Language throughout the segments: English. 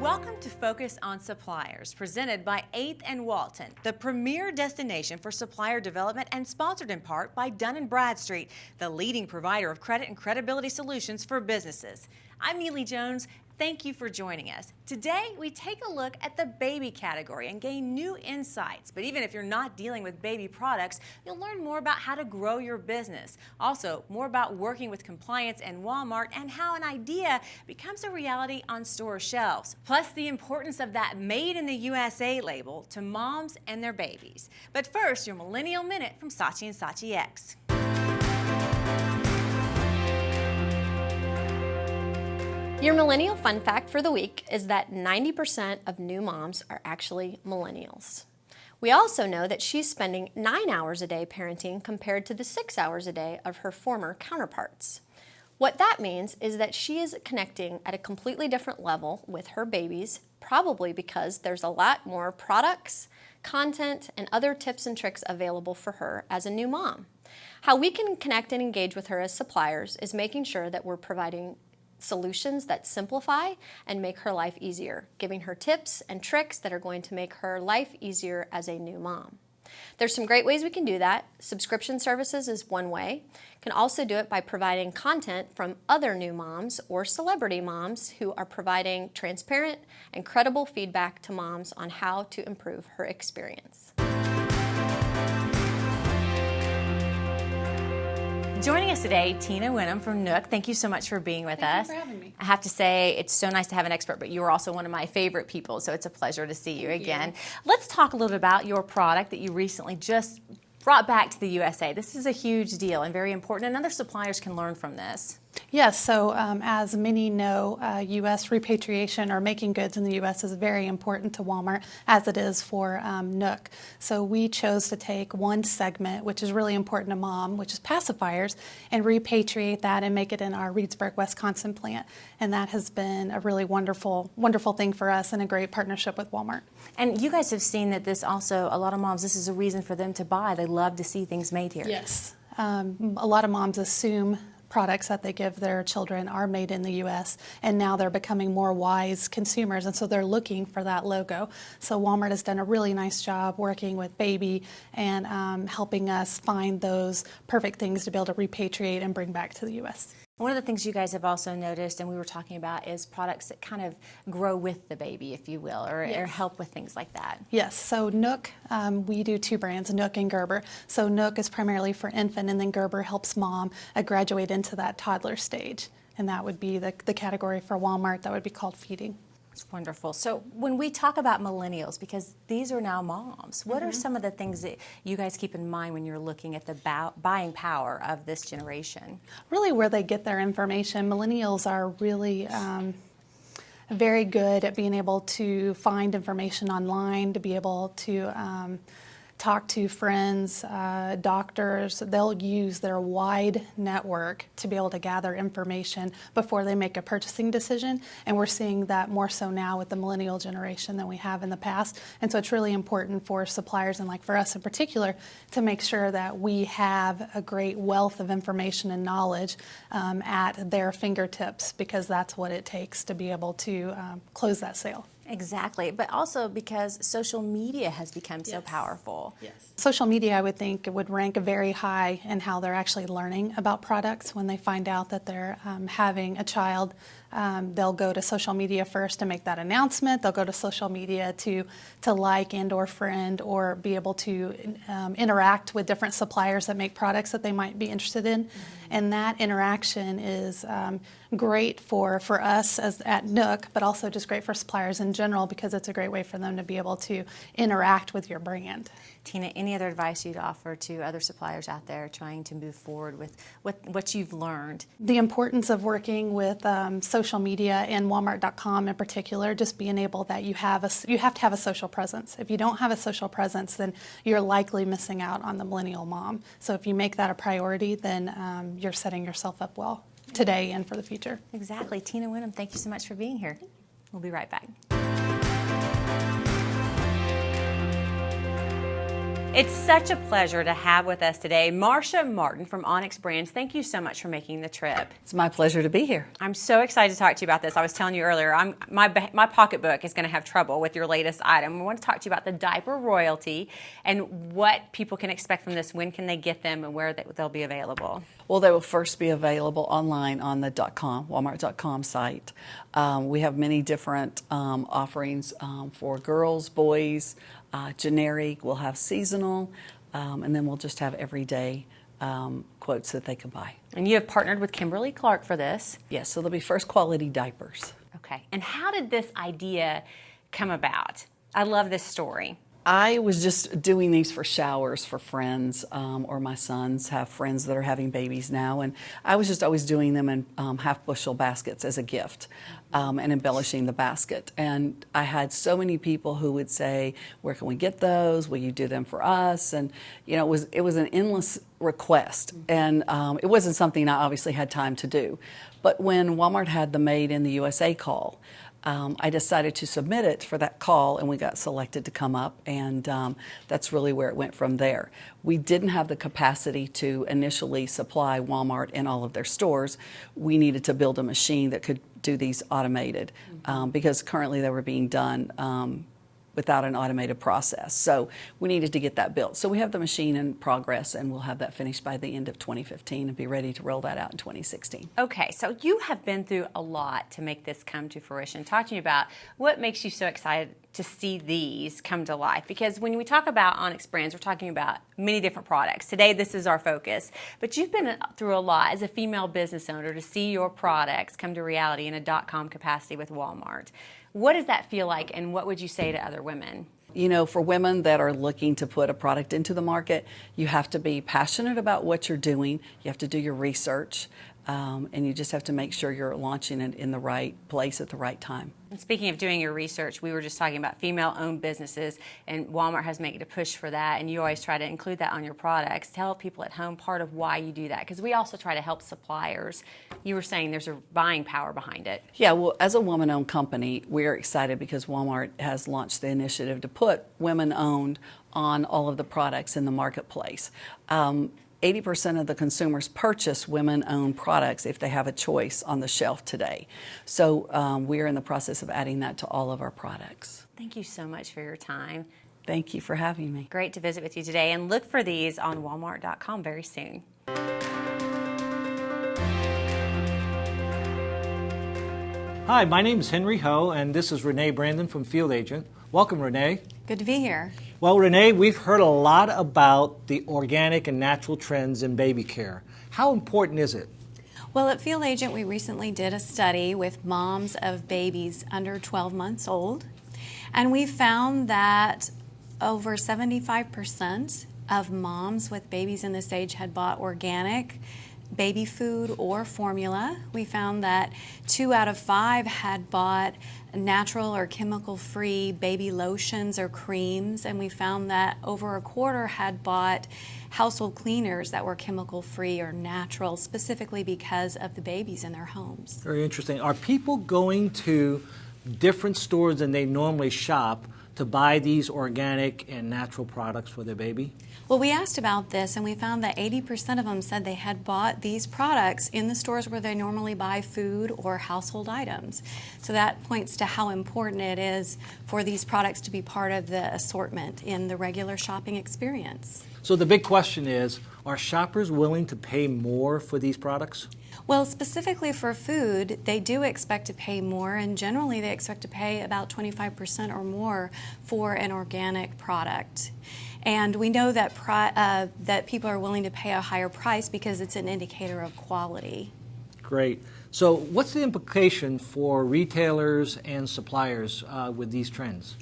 Welcome to Focus on Suppliers, presented by 8th and Walton, the premier destination for supplier development and sponsored in part by Dun & Bradstreet, the leading provider of credit and credibility solutions for businesses. I'm Neile Jones. Thank you for joining us. Today, we take a look at the baby category and gain new insights. But even if you're not dealing with baby products, you'll learn more about how to grow your business. Also, more about working with compliance and Walmart and how an idea becomes a reality on store shelves. Plus, the importance of that Made in the USA label to moms and their babies. But first, your Millennial Minute from Saatchi and Saatchi X. Your millennial fun fact for the week is that 90% of new moms are actually millennials. We also know that she's spending 9 hours a day parenting compared to the 6 hours a day of her former counterparts. What that means is that she is connecting at a completely different level with her babies, probably because there's a lot more products, content, and other tips and tricks available for her as a new mom. How we can connect and engage with her as suppliers is making sure that we're providing solutions that simplify and make her life easier, giving her tips and tricks that are going to make her life easier as a new mom. There's some great ways we can do that. Subscription services is one way. You can also do it by providing content from other new moms or celebrity moms who are providing transparent and credible feedback to moms on how to improve her experience. Joining us today, Tina Winham from Nook. Thank you so much for being with us. Thank you for having me. I have to say, it's so nice to have an expert, but you are also one of my favorite people, so it's a pleasure to see you again. Let's talk a little bit about your product that you recently just brought back to the USA. This is a huge deal and very important, and other suppliers can learn from this. Yes, so as many know, U.S. repatriation or making goods in the U.S. is very important to Walmart, as it is for Nook. So we chose to take one segment, which is really important to mom, which is pacifiers, and repatriate that and make it in our Reedsburg, Wisconsin plant. And that has been a really wonderful thing for us and a great partnership with Walmart. And you guys have seen that this also, a lot of moms, this is a reason for them to buy. They love to see things made here. Yes. A lot of moms assume products that they give their children are made in the U.S. and now they're becoming more wise consumers, and so they're looking for that logo. So Walmart has done a really nice job working with Baby and helping us find those perfect things to be able to repatriate and bring back to the U.S. One of the things you guys have also noticed, and we were talking about, is products that kind of grow with the baby, if you will, or help with things like that. Yes, so Nook, we do two brands, Nook and Gerber. So Nook is primarily for infant, and then Gerber helps mom graduate into that toddler stage. And that would be the category for Walmart that would be called feeding. It's wonderful. So when we talk about millennials, because these are now moms, what are some of the things that you guys keep in mind when you're looking at the buying power of this generation? Really where they get their information. Millennials are really very good at being able to find information online, to be able to talk to friends, doctors. They'll use their wide network to be able to gather information before they make a purchasing decision. And we're seeing that more so now with the millennial generation than we have in the past. And so it's really important for suppliers, and like for us in particular, to make sure that we have a great wealth of information and knowledge at their fingertips, because that's what it takes to be able to close that sale. Exactly, but also because social media has become so powerful. Yes. Social media, I would think, would rank very high in how they're actually learning about products. When they find out that they're having a child, they'll go to social media first to make that announcement. They'll go to social media to like and or friend or be able to interact with different suppliers that make products that they might be interested in. And that interaction is great for us at Nook, but also just great for suppliers in general, because it's a great way for them to be able to interact with your brand. Tina, any other advice you'd offer to other suppliers out there trying to move forward with what you've learned? The importance of working with social media and Walmart.com in particular, just being able that you have to have a social presence. If you don't have a social presence, then you're likely missing out on the millennial mom. So if you make that a priority, then you're setting yourself up well today and for the future. Exactly. Tina Winham, thank you so much for being here. We'll be right back. It's such a pleasure to have with us today Marsha Martin from Onyx Brands. Thank you so much for making the trip. It's my pleasure to be here. I'm so excited to talk to you about this. I was telling you earlier, my pocketbook is going to have trouble with your latest item. I want to talk to you about the diaper royalty and what people can expect from this. When can they get them and where they'll be available? Well, they will first be available online on the .com, Walmart.com site. We have many different offerings for girls, boys, generic. We'll have seasonal, and then we'll just have everyday quotes that they can buy. And you have partnered with Kimberly-Clark for this. Yes, so they'll be first quality diapers. Okay. And how did this idea come about? I love this story. I was just doing these for showers for friends, or my sons have friends that are having babies now, and I was just always doing them in half bushel baskets as a gift, and embellishing the basket. And I had so many people who would say, "Where can we get those? Will you do them for us?" And you know, it was an endless request, and it wasn't something I obviously had time to do. But when Walmart had the Made in the USA call, I decided to submit it for that call, and we got selected to come up, and that's really where it went from there. We didn't have the capacity to initially supply Walmart in all of their stores. We needed to build a machine that could do these automated, because currently they were being done without an automated process. So we needed to get that built. So we have the machine in progress, and we'll have that finished by the end of 2015 and be ready to roll that out in 2016. Okay, so you have been through a lot to make this come to fruition. Talk to me about what makes you so excited to see these come to life. Because when we talk about Onyx Brands, we're talking about many different products. Today, this is our focus. But you've been through a lot as a female business owner to see your products come to reality in a .com capacity with Walmart. What does that feel like, and what would you say to other women? You know, for women that are looking to put a product into the market, you have to be passionate about what you're doing. You have to do your research, and you just have to make sure you're launching it in the right place at the right time. And speaking of doing your research, we were just talking about female-owned businesses, and Walmart has made a push for that, and you always try to include that on your products. Tell people at home part of why you do that, because we also try to help suppliers. You were saying there's a buying power behind it. Yeah, well, as a woman-owned company, we're excited because Walmart has launched the initiative to put women-owned on all of the products in the marketplace. 80% of the consumers purchase women-owned products if they have a choice on the shelf today. So we're in the process of adding that to all of our products. Thank you so much for your time. Thank you for having me. Great to visit with you today, and look for these on Walmart.com very soon. Hi, my name is Henry Ho, and this is Renee Brandon from Field Agent. Welcome, Renee. Good to be here. Well, Renee, we've heard a lot about the organic and natural trends in baby care. How important is it? Well, at Field Agent, we recently did a study with moms of babies under 12 months old, and we found that over 75% of moms with babies in this age had bought organic baby food or formula. We found that 2 out of 5 had bought natural or chemical-free baby lotions or creams, and we found that over a quarter had bought household cleaners that were chemical-free or natural, specifically because of the babies in their homes. Very interesting. Are people going to different stores than they normally shop to buy these organic and natural products for their baby? Well, we asked about this, and we found that 80% of them said they had bought these products in the stores where they normally buy food or household items. So that points to how important it is for these products to be part of the assortment in the regular shopping experience. So the big question is, are shoppers willing to pay more for these products? Well, specifically for food, they do expect to pay more, and generally they expect to pay about 25% or more for an organic product. And we know that that people are willing to pay a higher price because it's an indicator of quality. Great. So what's the implication for retailers and suppliers with these trends?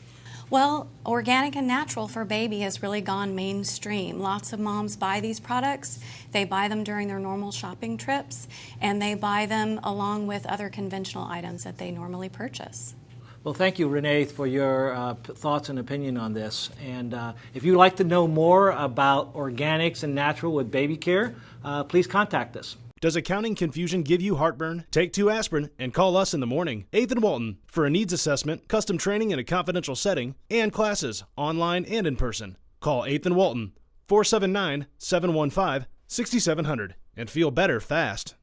Well, organic and natural for baby has really gone mainstream. Lots of moms buy these products. They buy them during their normal shopping trips, and they buy them along with other conventional items that they normally purchase. Well, thank you, Renee, for your thoughts and opinion on this. And if you'd like to know more about organics and natural with baby care, please contact us. Does accounting confusion give you heartburn? Take 2 aspirin and call us in the morning. 8th and Walton for a needs assessment, custom training in a confidential setting, and classes online and in person. Call 8th and Walton, 479-715-6700, and feel better fast.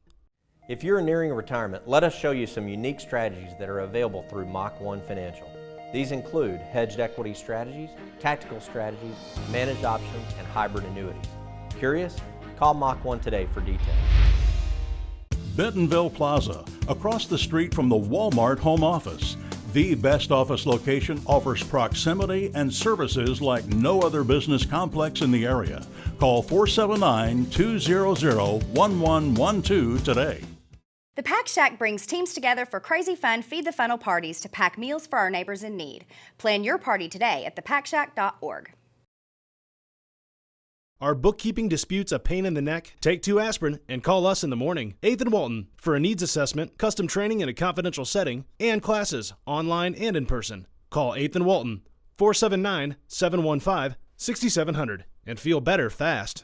If you're nearing retirement, let us show you some unique strategies that are available through Mach 1 Financial. These include hedged equity strategies, tactical strategies, managed options, and hybrid annuities. Curious? Call Mach 1 today for details. Bentonville Plaza, across the street from the Walmart home office. The best office location offers proximity and services like no other business complex in the area. Call 479-200-1112 today. The Pack Shack brings teams together for crazy fun Feed the Funnel parties to pack meals for our neighbors in need. Plan your party today at thepackshack.org. Are bookkeeping disputes a pain in the neck? Take 2 aspirin and call us in the morning. 8th and Walton for a needs assessment, custom training in a confidential setting, and classes online and in person. Call 8th and Walton, 479-715-6700, and feel better fast.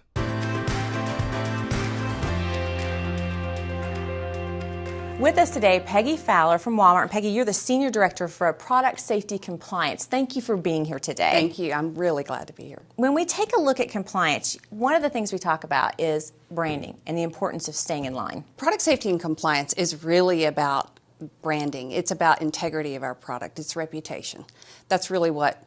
With us today, Peggy Fowler from Walmart. And Peggy, you're the Senior Director for Product Safety Compliance. Thank you for being here today. Thank you. I'm really glad to be here. When we take a look at compliance, one of the things we talk about is branding and the importance of staying in line. Product safety and compliance is really about branding. It's about integrity of our product. It's reputation. That's really what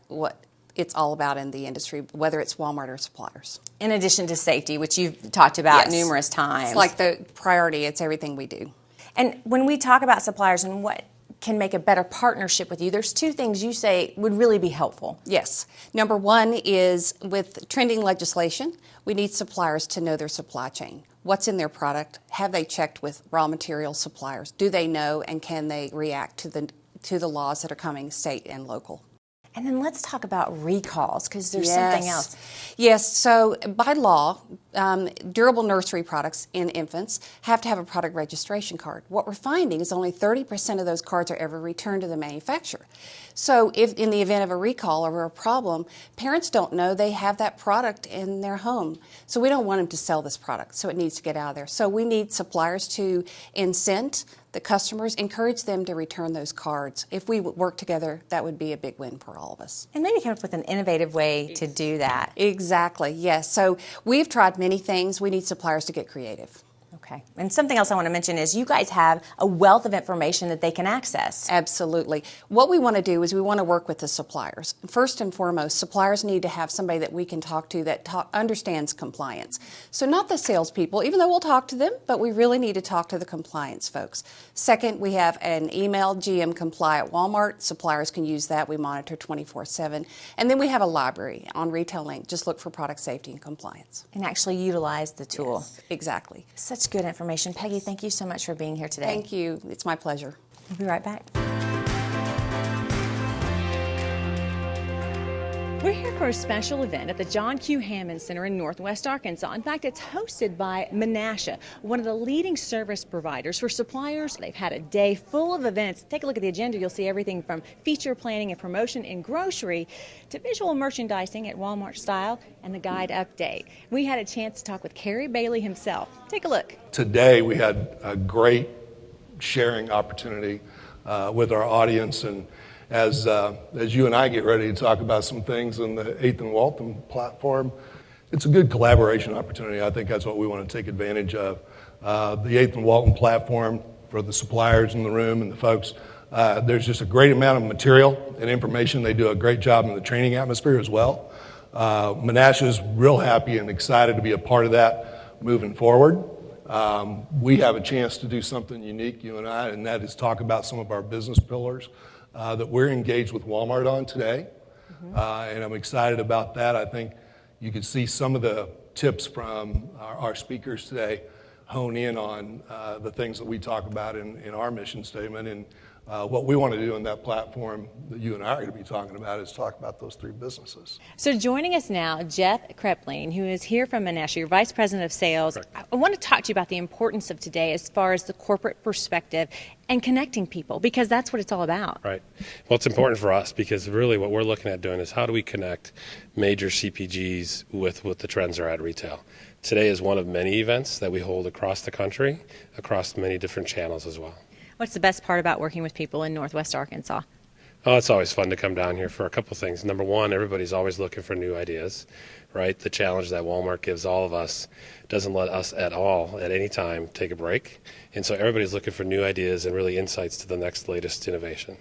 it's all about in the industry, whether it's Walmart or suppliers. In addition to safety, which you've talked about numerous times. It's like the priority. It's everything we do. And when we talk about suppliers and what can make a better partnership with you, there's 2 things you say would really be helpful. Yes. Number 1 is with trending legislation, we need suppliers to know their supply chain. What's in their product? Have they checked with raw material suppliers? Do they know, and can they react to the laws that are coming state and local? And then let's talk about recalls, because there's something else. Yes, so by law, durable nursery products in infants have to have a product registration card. What we're finding is only 30% of those cards are ever returned to the manufacturer. So if in the event of a recall or a problem, parents don't know they have that product in their home. So we don't want them to sell this product, so it needs to get out of there. So we need suppliers to incent the customers, encourage them to return those cards. If we work together, that would be a big win for all of us. And maybe come up with an innovative way to do that. Exactly, yes. So we've tried many things. We need suppliers to get creative. Okay. And something else I want to mention is you guys have a wealth of information that they can access. Absolutely. What we want to do is we want to work with the suppliers. First and foremost, suppliers need to have somebody that we can talk to that understands compliance. So not the salespeople, even though we'll talk to them, but we really need to talk to the compliance folks. Second, we have an email, GM Comply at Walmart. Suppliers can use that. We monitor 24/7. And then we have a library on Retail Link. Just look for product safety and compliance. And actually utilize the tool. Yes, exactly. Such good information. Peggy, thank you so much for being here today. Thank you. It's my pleasure. We'll be right back. We're here for a special event at the John Q. Hammond Center in Northwest Arkansas. In fact, it's hosted by Menasha, one of the leading service providers for suppliers. They've had a day full of events. Take a look at the agenda. You'll see everything from feature planning and promotion in grocery to visual merchandising at Walmart style and the guide update. We had a chance to talk with Kerry Bailey himself. Take a look. Today we had a great sharing opportunity with our audience, and as you and I get ready to talk about some things in the 8th and Walton platform, it's a good collaboration opportunity. I think that's what we want to take advantage of. The 8th and Walton platform, for the suppliers in the room and the folks, there's just a great amount of material and information. They do a great job in the training atmosphere as well. Menasha is real happy and excited to be a part of that moving forward. We have a chance to do something unique, you and I, and that is talk about some of our business pillars that we're engaged with Walmart on today. And I'm excited about that. I think you can see some of the tips from our speakers today hone in on the things that we talk about in our mission statement. And what we want to do in that platform that you and I are going to be talking about is talk about those 3 businesses. So joining us now, Jeff Krepling, who is here from Menasha, your Vice President of Sales. Correct. I want to talk to you about the importance of today as far as the corporate perspective and connecting people, because that's what it's all about. Right. Well, it's important for us because really what we're looking at doing is how do we connect major CPGs with what the trends are at retail. Today is one of many events that we hold across the country, across many different channels as well. What's the best part about working with people in Northwest Arkansas? Oh, it's always fun to come down here for a couple things. Number one, everybody's always looking for new ideas, right? The challenge that Walmart gives all of us doesn't let us at all, at any time, take a break. And so everybody's looking for new ideas and really insights to the next latest innovation.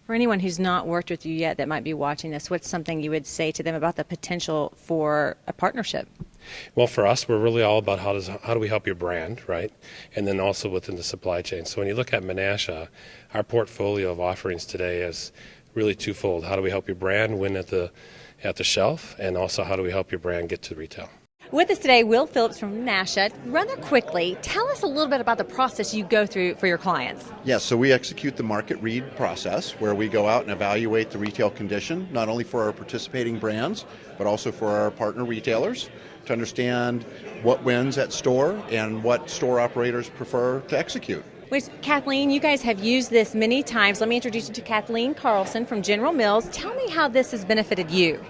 For anyone who's not worked with you yet that might be watching this, what's something you would say to them about the potential for a partnership? Well, for us, we're really all about how do we help your brand, right? And then also within the supply chain. So when you look at Menasha, our portfolio of offerings today is really twofold. How do we help your brand win at the shelf, and also how do we help your brand get to retail? With us today, Will Phillips from Menasha. Rather quickly, tell us a little bit about the process you go through for your clients. Yes, so we execute the market read process where we go out and evaluate the retail condition, not only for our participating brands, but also for our partner retailers to understand what wins at store and what store operators prefer to execute. Which, Kathleen, you guys have used this many times. Let me introduce you to Kathleen Carlson from General Mills. Tell me how this has benefited you.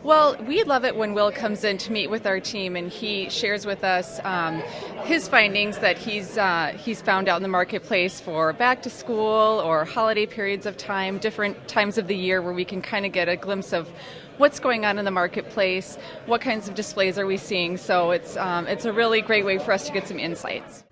Well, we love it when Will comes in to meet with our team and he shares with us his findings that he's found out in the marketplace for back to school or holiday periods of time, different times of the year where we can kind of get a glimpse of what's going on in the marketplace, what kinds of displays are we seeing. So it's a really great way for us to get some insights.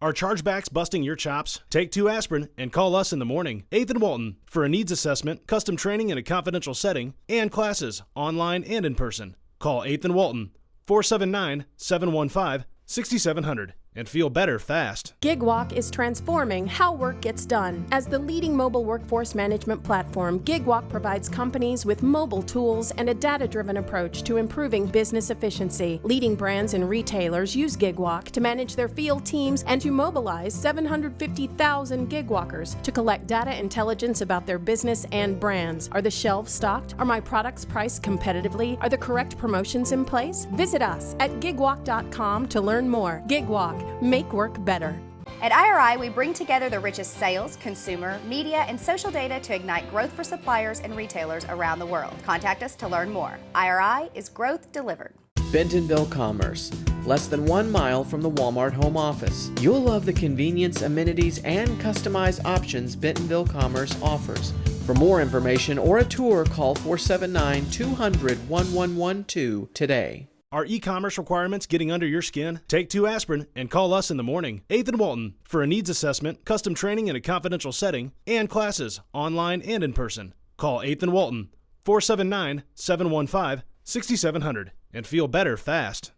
Are chargebacks busting your chops? Take 2 aspirin and call us in the morning. 8th and Walton for a needs assessment, custom training in a confidential setting, and classes online and in person. Call 8th and Walton 479-715-6700 and feel better fast. GigWalk is transforming how work gets done. As the leading mobile workforce management platform, GigWalk provides companies with mobile tools and a data-driven approach to improving business efficiency. Leading brands and retailers use GigWalk to manage their field teams and to mobilize 750,000 GigWalkers to collect data intelligence about their business and brands. Are the shelves stocked? Are my products priced competitively? Are the correct promotions in place? Visit us at gigwalk.com to learn more. GigWalk. Make work better. At IRI, we bring together the richest sales, consumer, media, and social data to ignite growth for suppliers and retailers around the world. Contact us to learn more. IRI is growth delivered. Bentonville Commerce, less than 1 mile from the Walmart home office. You'll love the convenience, amenities, and customized options Bentonville Commerce offers. For more information or a tour, call 479-200-1112 today. Are e-commerce requirements getting under your skin? Take 2 aspirin and call us in the morning. 8th and Walton for a needs assessment, custom training in a confidential setting, and classes online and in person. Call 8th and Walton 479-715-6700 and feel better fast.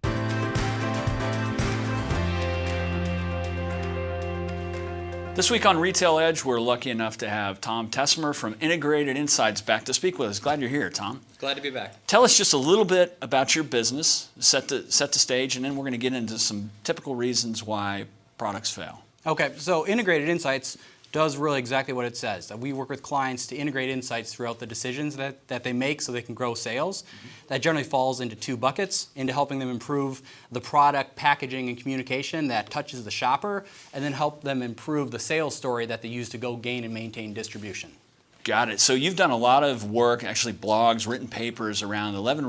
This week on Retail Edge, we're lucky enough to have Tom Tessmer from Integrated Insights back to speak with us. Glad you're here, Tom. Glad to be back. Tell us just a little bit about your business, set the stage, and then we're going to get into some typical reasons why products fail. Okay, so Integrated Insights does really exactly what it says. We work with clients to integrate insights throughout the decisions that they make so they can grow sales. That generally falls into 2 buckets, into helping them improve the product, packaging, and communication that touches the shopper, and then help them improve the sales story that they use to go gain and maintain distribution. Got it. So you've done a lot of work, actually blogs, written papers around 11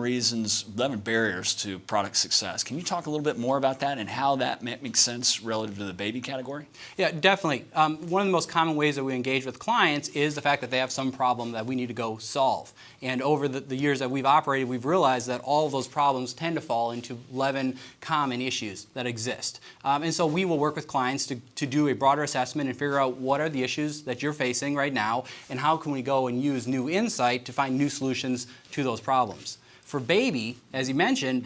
barriers to product success. Can you talk a little bit more about that and how that makes sense relative to the baby category? Yeah, definitely. One of the most common ways that we engage with clients is the fact that they have some problem that we need to go solve. And over the years that we've operated, we've realized that all of those problems tend to fall into 11 common issues that exist. And so we will work with clients to do a broader assessment and figure out what are the issues that you're facing right now and how can we go and use new insight to find new solutions to those problems. For baby, as you mentioned,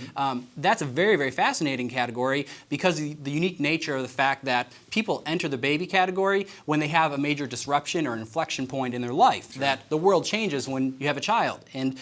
that's a very, very fascinating category because of the unique nature of the fact that people enter the baby category when they have a major disruption or an inflection point in their life, that the world changes when you have a child. And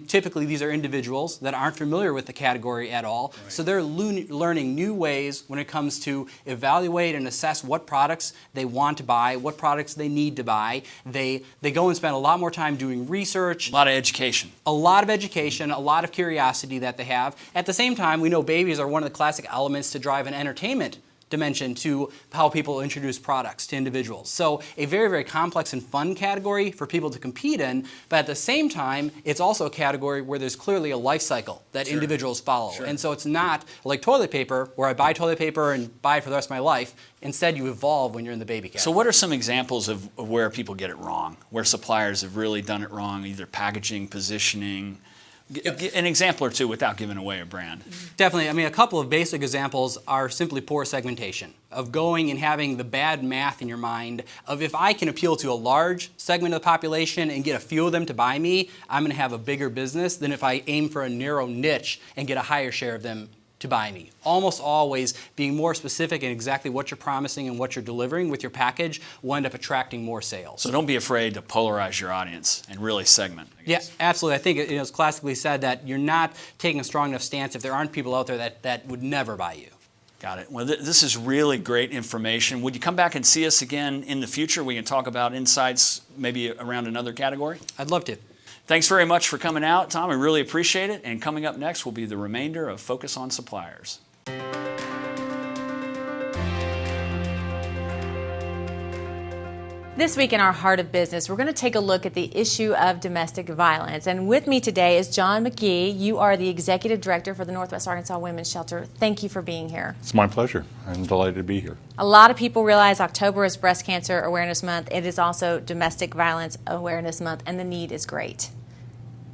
typically these are individuals that aren't familiar with the category at all, so they're learning new ways when it comes to evaluate and assess what products they want to buy, what products they need to buy. They go and spend a lot more time doing research. A lot of education. A lot of education, a lot of curiosity that they have. At the same time, we know babies are one of the classic elements to drive an entertainment dimension to how people introduce products to individuals. So a very, very complex and fun category for people to compete in, but at the same time, it's also a category where there's clearly a life cycle that individuals follow. And so it's not like toilet paper, where I buy toilet paper and buy it for the rest of my life. Instead, you evolve when you're in the baby category. So what are some examples of where people get it wrong, where suppliers have really done it wrong, either packaging, positioning? An example or two without giving away a brand. Definitely. I mean, a couple of basic examples are simply poor segmentation, of going and having the bad math in your mind of if I can appeal to a large segment of the population and get a few of them to buy me, I'm going to have a bigger business than if I aim for a narrow niche and get a higher share of them to buy me. Almost always being more specific in exactly what you're promising and what you're delivering with your package will end up attracting more sales. So don't be afraid to polarize your audience and really segment. Yeah, absolutely. I think it's classically said that you're not taking a strong enough stance if there aren't people out there that would never buy you. Got it. Well, this is really great information. Would you come back and see us again in the future? We can talk about insights maybe around another category. I'd love to. Thanks very much for coming out, Tom. I really appreciate it. And coming up next will be the remainder of Focus on Suppliers. This week in our Heart of Business, we're going to take a look at the issue of domestic violence. And with me today is John McGee. You are the Executive Director for the Northwest Arkansas Women's Shelter. Thank you for being here. It's my pleasure. I'm delighted to be here. A lot of people realize October is Breast Cancer Awareness Month. It is also Domestic Violence Awareness Month, and the need is great.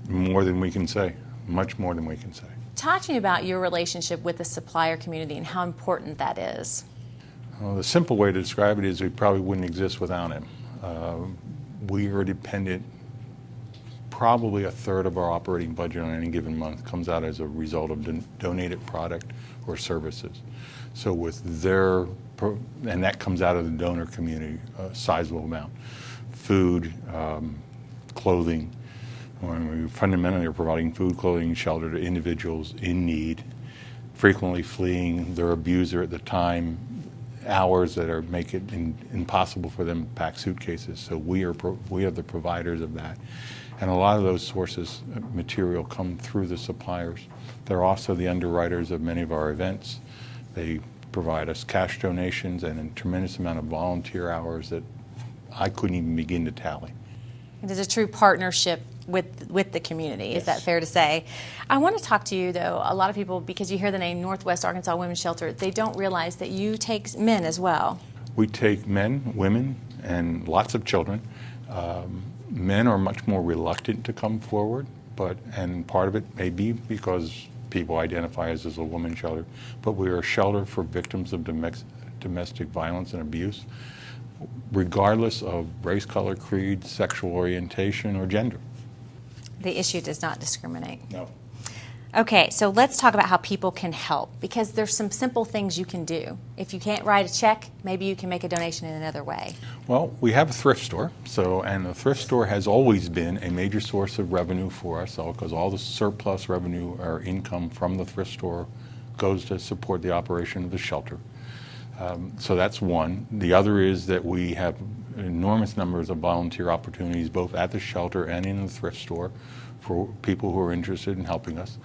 More than we can say. Much more than we can say. Talk to me about your relationship with the supplier community and how important that is. Well, the simple way to describe it is we probably wouldn't exist without him. We are dependent, probably a third of our operating budget on any given month comes out as a result of donated product or services. So with and that comes out of the donor community, a sizable amount. Food, clothing. We fundamentally are providing food, clothing, and shelter to individuals in need, frequently fleeing their abuser at the time, hours that make it impossible for them to pack suitcases. So we are the providers of that. And a lot of those sources of material come through the suppliers. They're also the underwriters of many of our events. They provide us cash donations and a tremendous amount of volunteer hours that I couldn't even begin to tally. It is a true partnership with the community. Yes. Is that fair to say? I want to talk to you, though. A lot of people, because you hear the name Northwest Arkansas Women's Shelter, they don't realize that you take men as well. We take men, women, and lots of children. Men are much more reluctant to come forward, and part of it may be because people identify us as a women's shelter, but we are a shelter for victims of domestic violence and abuse, regardless of race, color, creed, sexual orientation, or gender. The issue does not discriminate. No. Okay, so let's talk about how people can help, because there's some simple things you can do. If you can't write a check, maybe you can make a donation in another way. Well, we have a thrift store, and the thrift store has always been a major source of revenue for us, because all the surplus revenue or income from the thrift store goes to support the operation of the shelter. So that's one. The other is that we have enormous numbers of volunteer opportunities both at the shelter and in the thrift store for people who are interested in helping us.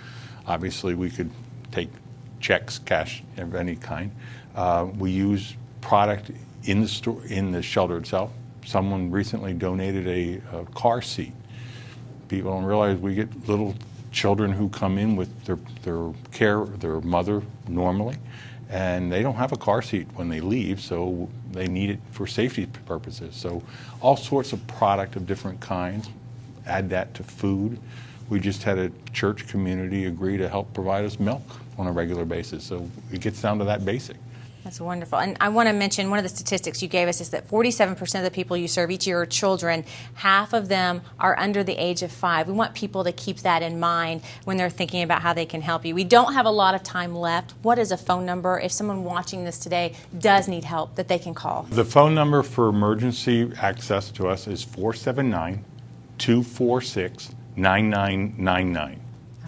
Obviously, we could take checks, cash of any kind. We use product in the store, in the shelter itself. Someone recently donated a car seat. People don't realize we get little children who come in with their mother normally, and they don't have a car seat when they leave, so they need it for safety purposes. So all sorts of product of different kinds. Add that to food. We just had a church community agree to help provide us milk on a regular basis. So it gets down to that basic. That's wonderful. And I want to mention one of the statistics you gave us is that 47% of the people you serve each year are children. Half of them are under the age of 5. We want people to keep that in mind when they're thinking about how they can help you. We don't have a lot of time left. What is a phone number if someone watching this today does need help that they can call? The phone number for emergency access to us is 479-246-9999.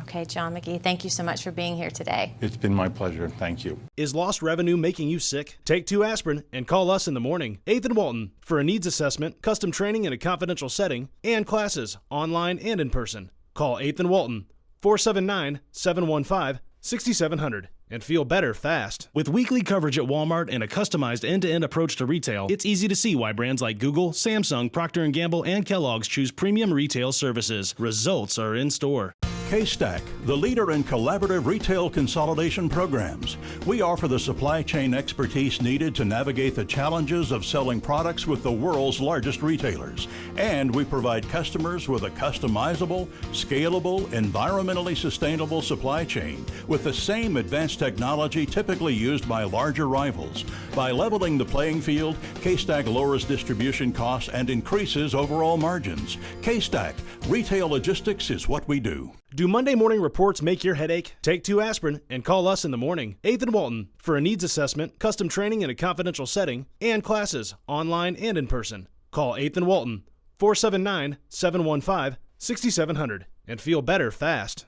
Okay, John McGee, thank you so much for being here today. It's been my pleasure. Thank you. Is lost revenue making you sick? Take 2 aspirin and call us in the morning. 8th and Walton for a needs assessment, custom training in a confidential setting, and classes online and in person. Call 8th and Walton, 479-715-6700. and feel better fast. With weekly coverage at Walmart and a customized end-to-end approach to retail, it's easy to see why brands like Google, Samsung, Procter & Gamble, and Kellogg's choose premium retail services. Results are in store. K-Stack, the leader in collaborative retail consolidation programs. We offer the supply chain expertise needed to navigate the challenges of selling products with the world's largest retailers. And we provide customers with a customizable, scalable, environmentally sustainable supply chain with the same advanced technology typically used by larger rivals. By leveling the playing field, K-Stack lowers distribution costs and increases overall margins. K-Stack, retail logistics is what we do. Do Monday morning reports make your headache? Take 2 aspirin and call us in the morning. 8th and Walton for a needs assessment, custom training in a confidential setting, and classes online and in person. Call 8th and Walton 479-715-6700 and feel better fast.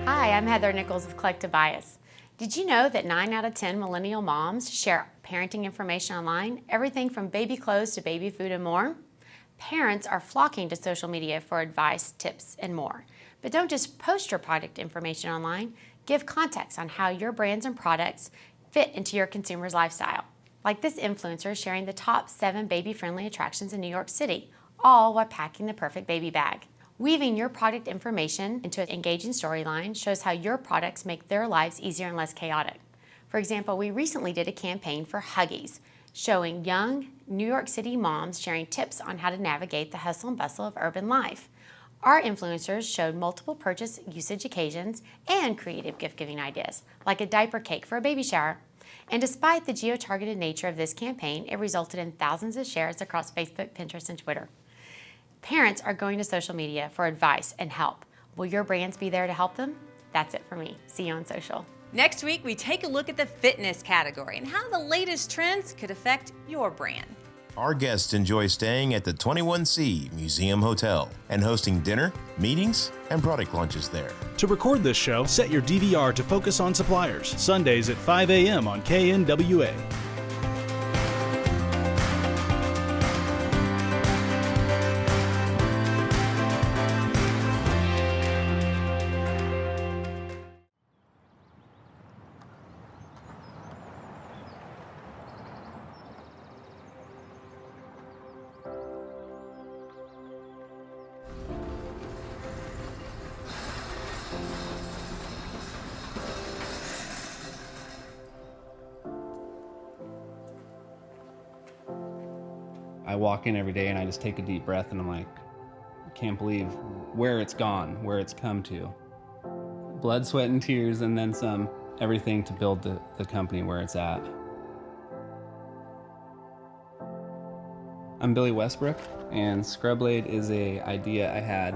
Hi, I'm Heather Nichols of Collective Bias. Did you know that 9 out of 10 millennial moms share parenting information online? Everything from baby clothes to baby food and more? Parents are flocking to social media for advice, tips, and more. But don't just post your product information online. Give context on how your brands and products fit into your consumer's lifestyle. Like this influencer sharing the top 7 baby-friendly attractions in New York City, all while packing the perfect baby bag. Weaving your product information into an engaging storyline shows how your products make their lives easier and less chaotic. For example, we recently did a campaign for Huggies, showing young New York City moms sharing tips on how to navigate the hustle and bustle of urban life. Our influencers showed multiple purchase usage occasions and creative gift-giving ideas, like a diaper cake for a baby shower. And despite the geo-targeted nature of this campaign, it resulted in thousands of shares across Facebook, Pinterest, and Twitter. Parents are going to social media for advice and help. Will your brands be there to help them? That's it for me. See you on social. Next week, we take a look at the fitness category and how the latest trends could affect your brand. Our guests enjoy staying at the 21C Museum Hotel and hosting dinner, meetings, and product launches there. To record this show, set your DVR to focus on suppliers. Sundays at 5 a.m. on KNWA. I walk in every day and I just take a deep breath and I'm like, I can't believe where it's gone, where it's come to. Blood, sweat, and tears, and then some, everything to build the company where it's at. I'm Billy Westbrook, and Scrub Blade is an idea I had.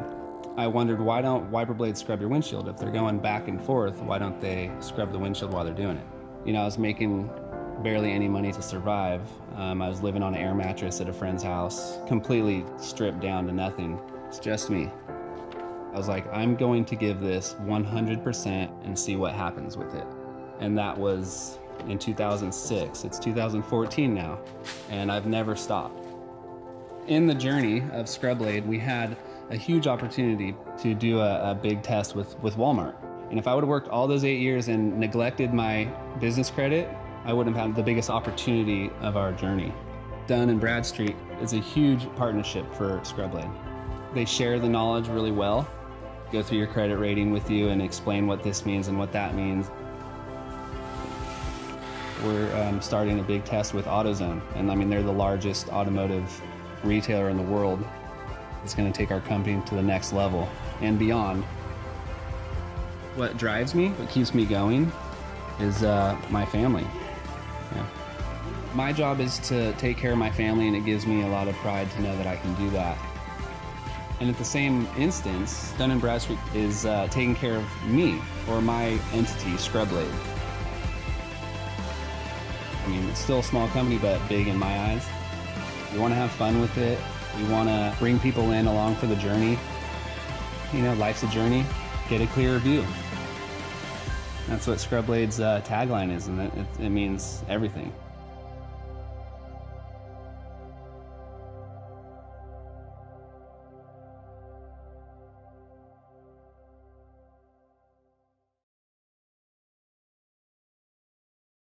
I wondered, why don't wiper blades scrub your windshield? If they're going back and forth, why don't they scrub the windshield while they're doing it? You know, I was making barely any money to survive. I was living on an air mattress at a friend's house, completely stripped down to nothing. It's just me. I was like, I'm going to give this 100% and see what happens with it. And that was in 2006. It's 2014 now, and I've never stopped. In the journey of Scrub Blade, we had a huge opportunity to do a big test with Walmart. And if I would have worked all those 8 years and neglected my business credit, I wouldn't have had the biggest opportunity of our journey. Dun & Bradstreet is a huge partnership for Scrub Blade. They share the knowledge really well, go through your credit rating with you and explain what this means and what that means. We're starting a big test with AutoZone, and I mean, they're the largest automotive retailer in the world. It's going to take our company to the next level and beyond. What drives me, what keeps me going, is my family. Yeah. My job is to take care of my family, and it gives me a lot of pride to know that I can do that. And at the same instance, Dun & Bradstreet is taking care of me, or my entity, Scrub Blade. I mean, it's still a small company, but big in my eyes. We want to have fun with it. We want to bring people in along for the journey. You know, life's a journey. Get a clearer view. That's what Scrub Blade's tagline is, and it means everything.